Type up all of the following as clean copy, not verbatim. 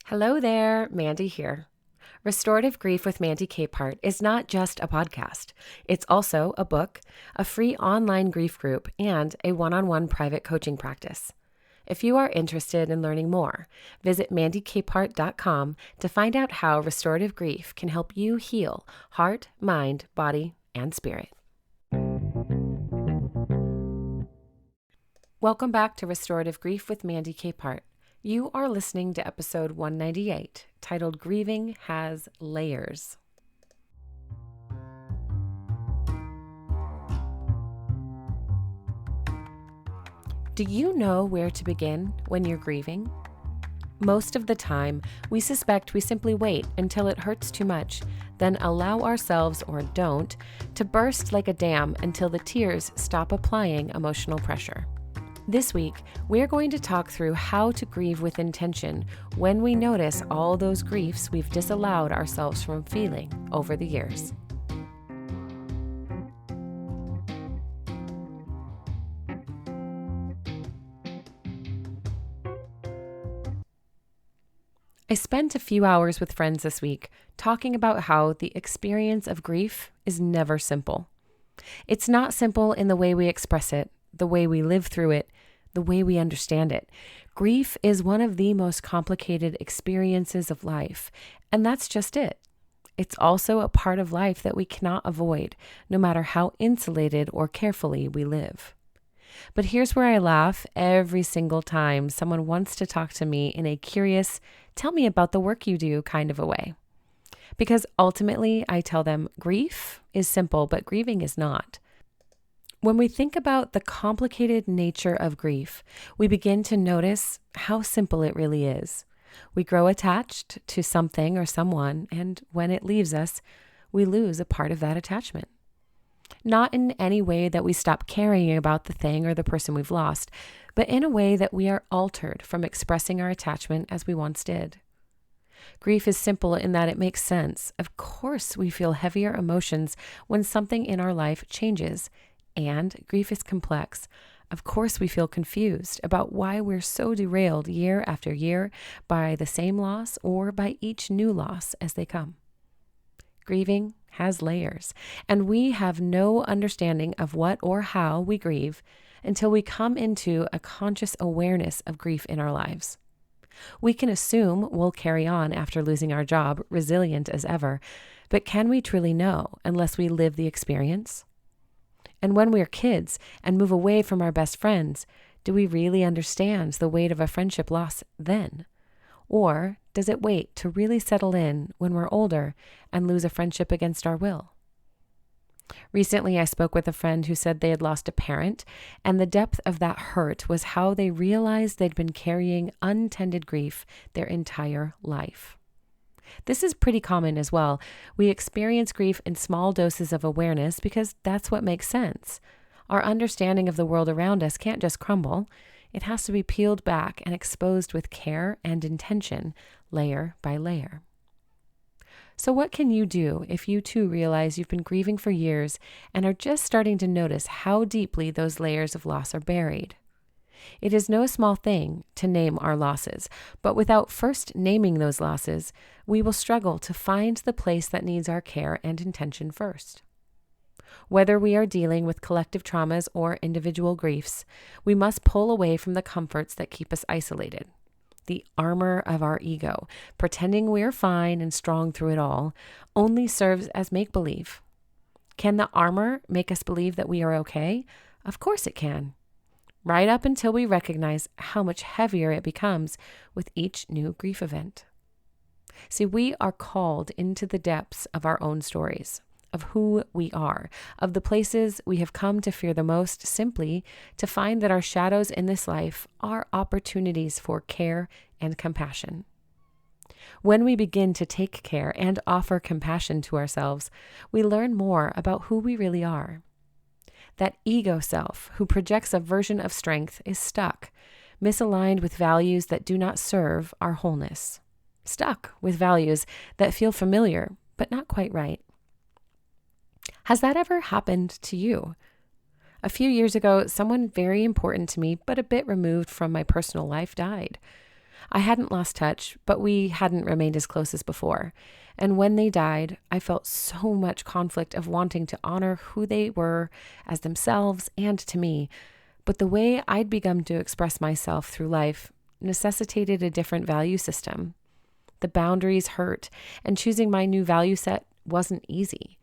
Hello there, Mandy here. Restorative Grief with Mandy Capehart is not just a podcast. It's also a book, a free online grief group, and a one-on-one private coaching practice. If you are interested in learning more, visit mandykapehart.com to find out how restorative grief can help you heal heart, mind, body, and spirit. Welcome back to Restorative Grief with Mandy Capehart. You are listening to episode 198, titled Grieving Has Layers. Do you know where to begin when you're grieving? Most of the time, we suspect we simply wait until it hurts too much, then allow ourselves, or don't, to burst like a dam until the tears stop applying emotional pressure. This week, we're going to talk through how to grieve with intention when we notice all those griefs we've disallowed ourselves from feeling over the years. I spent a few hours with friends this week talking about how the experience of grief is never simple. It's not simple in the way we express it, the way we live through it, the way we understand it. Grief is one of the most complicated experiences of life, and that's just it. It's also a part of life that we cannot avoid, no matter how insulated or carefully we live. But here's where I laugh every single time someone wants to talk to me in a curious, tell me about the work you do kind of a way. Because ultimately, I tell them grief is simple, but grieving is not. When we think about the complicated nature of grief, we begin to notice how simple it really is. We grow attached to something or someone, and when it leaves us, we lose a part of that attachment. Not in any way that we stop caring about the thing or the person we've lost, but in a way that we are altered from expressing our attachment as we once did. Grief is simple in that it makes sense. Of course, we feel heavier emotions when something in our life changes. And grief is complex. Of course, we feel confused about why we're so derailed year after year by the same loss or by each new loss as they come. Grieving has layers, and we have no understanding of what or how we grieve until we come into a conscious awareness of grief in our lives. We can assume we'll carry on after losing our job, resilient as ever, but can we truly know unless we live the experience? And when we're kids and move away from our best friends, do we really understand the weight of a friendship loss then? Or does it wait to really settle in when we're older and lose a friendship against our will? Recently, I spoke with a friend who said they had lost a parent, and the depth of that hurt was how they realized they'd been carrying untended grief their entire life. This is pretty common as well. We experience grief in small doses of awareness because that's what makes sense. Our understanding of the world around us can't just crumble. It has to be peeled back and exposed with care and intention, layer by layer. So what can you do if you too realize you've been grieving for years and are just starting to notice how deeply those layers of loss are buried? It is no small thing to name our losses, but without first naming those losses, we will struggle to find the place that needs our care and intention first. Whether we are dealing with collective traumas or individual griefs, we must pull away from the comforts that keep us isolated. The armor of our ego, pretending we're fine and strong through it all, only serves as make-believe. Can the armor make us believe that we are okay? Of course it can. Right up until we recognize how much heavier it becomes with each new grief event. See, we are called into the depths of our own stories, of who we are, of the places we have come to fear the most, simply to find that our shadows in this life are opportunities for care and compassion. When we begin to take care and offer compassion to ourselves, we learn more about who we really are. That ego self who projects a version of strength is stuck, misaligned with values that do not serve our wholeness, stuck with values that feel familiar but not quite right. Has that ever happened to you? A few years ago, someone very important to me, but a bit removed from my personal life, died. I hadn't lost touch, but we hadn't remained as close as before. And when they died, I felt so much conflict of wanting to honor who they were as themselves and to me. But the way I'd begun to express myself through life necessitated a different value system. The boundaries hurt, and choosing my new value set wasn't easy.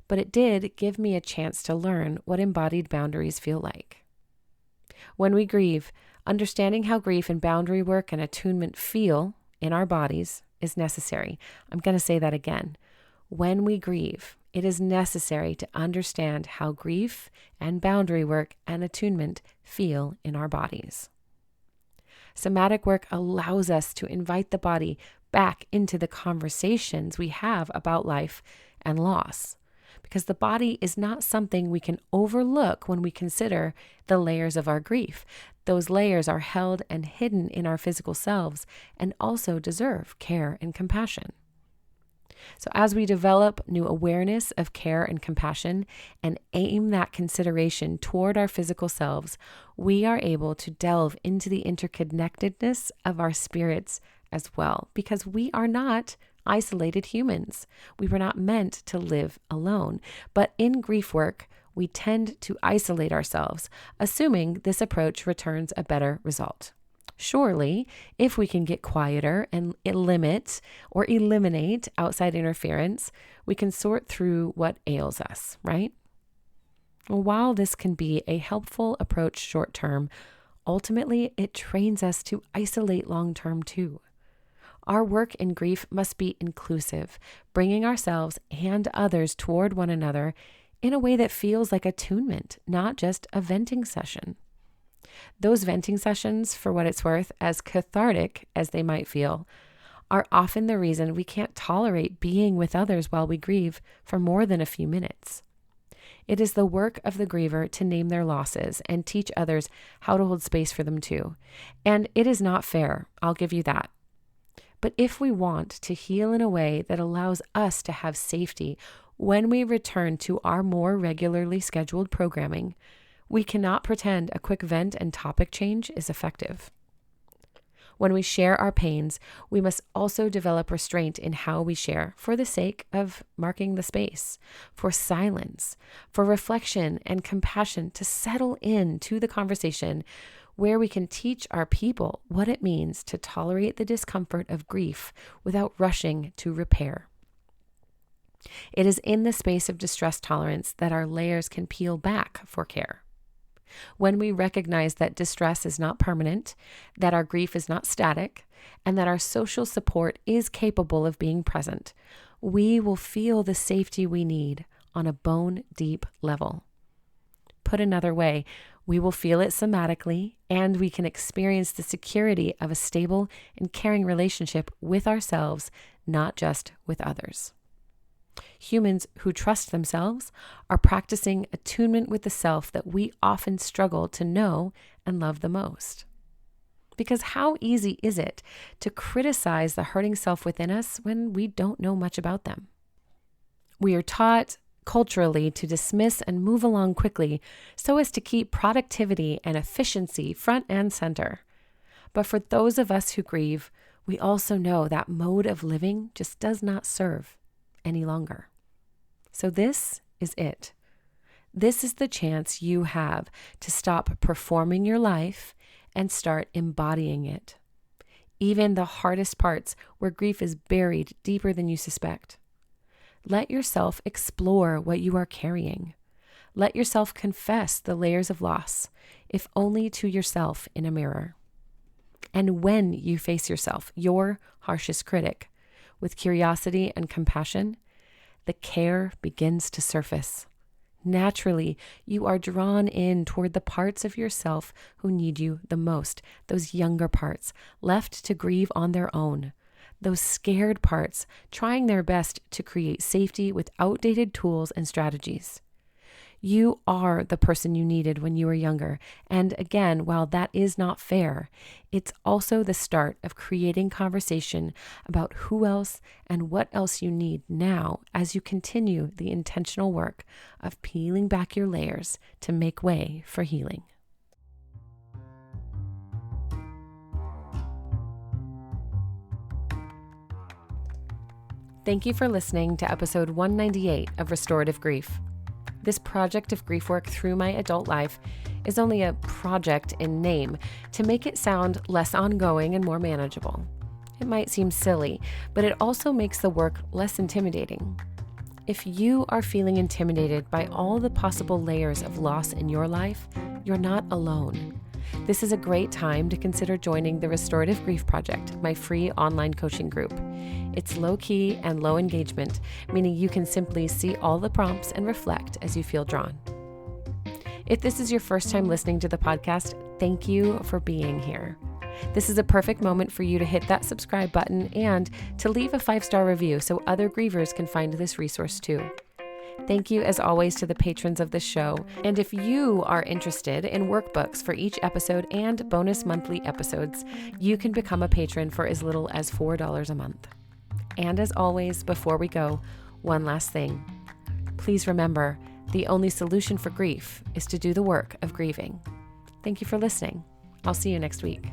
But it did give me a chance to learn what embodied boundaries feel like. When we grieve, understanding how grief and boundary work and attunement feel in our bodies is necessary. I'm going to say that again. When we grieve, it is necessary to understand how grief and boundary work and attunement feel in our bodies. Somatic work allows us to invite the body back into the conversations we have about life and loss, because the body is not something we can overlook when we consider the layers of our grief. Those layers are held and hidden in our physical selves and also deserve care and compassion. So as we develop new awareness of care and compassion and aim that consideration toward our physical selves, we are able to delve into the interconnectedness of our spirits as well, because we are not isolated humans. We were not meant to live alone. But in grief work, we tend to isolate ourselves, assuming this approach returns a better result. Surely, if we can get quieter and limit or eliminate outside interference, we can sort through what ails us, right? While this can be a helpful approach short term, ultimately it trains us to isolate long term too. Our work in grief must be inclusive, bringing ourselves and others toward one another in a way that feels like attunement, not just a venting session. Those venting sessions, for what it's worth, as cathartic as they might feel, are often the reason we can't tolerate being with others while we grieve for more than a few minutes. It is the work of the griever to name their losses and teach others how to hold space for them too. And it is not fair, I'll give you that. But if we want to heal in a way that allows us to have safety when we return to our more regularly scheduled programming, we cannot pretend a quick vent and topic change is effective. When we share our pains, we must also develop restraint in how we share for the sake of marking the space, for silence, for reflection and compassion to settle into the conversation where we can teach our people what it means to tolerate the discomfort of grief without rushing to repair. It is in the space of distress tolerance that our layers can peel back for care. When we recognize that distress is not permanent, that our grief is not static, and that our social support is capable of being present, we will feel the safety we need on a bone-deep level. Put another way, we will feel it somatically, and we can experience the security of a stable and caring relationship with ourselves, not just with others. Humans who trust themselves are practicing attunement with the self that we often struggle to know and love the most. Because how easy is it to criticize the hurting self within us when we don't know much about them? We are taught culturally to dismiss and move along quickly so as to keep productivity and efficiency front and center. But for those of us who grieve, we also know that mode of living just does not serve any longer. So this is it. This is the chance you have to stop performing your life and start embodying it. Even the hardest parts where grief is buried deeper than you suspect. Let yourself explore what you are carrying. Let yourself confess the layers of loss, if only to yourself in a mirror. And when you face yourself, your harshest critic, with curiosity and compassion, the care begins to surface. Naturally, you are drawn in toward the parts of yourself who need you the most, those younger parts, left to grieve on their own, those scared parts, trying their best to create safety with outdated tools and strategies. You are the person you needed when you were younger. And again, while that is not fair, it's also the start of creating conversation about who else and what else you need now as you continue the intentional work of peeling back your layers to make way for healing. Thank you for listening to episode 198 of Restorative Grief. This project of grief work through my adult life is only a project in name to make it sound less ongoing and more manageable. It might seem silly, but it also makes the work less intimidating. If you are feeling intimidated by all the possible layers of loss in your life, you're not alone. This is a great time to consider joining the Restorative Grief Project, my free online coaching group. It's low-key and low engagement, meaning you can simply see all the prompts and reflect as you feel drawn. If this is your first time listening to the podcast, thank you for being here. This is a perfect moment for you to hit that subscribe button and to leave a 5-star review so other grievers can find this resource too. Thank you, as always, to the patrons of this show. And if you are interested in workbooks for each episode and bonus monthly episodes, you can become a patron for as little as $4 a month. And as always, before we go, one last thing. Please remember, the only solution for grief is to do the work of grieving. Thank you for listening. I'll see you next week.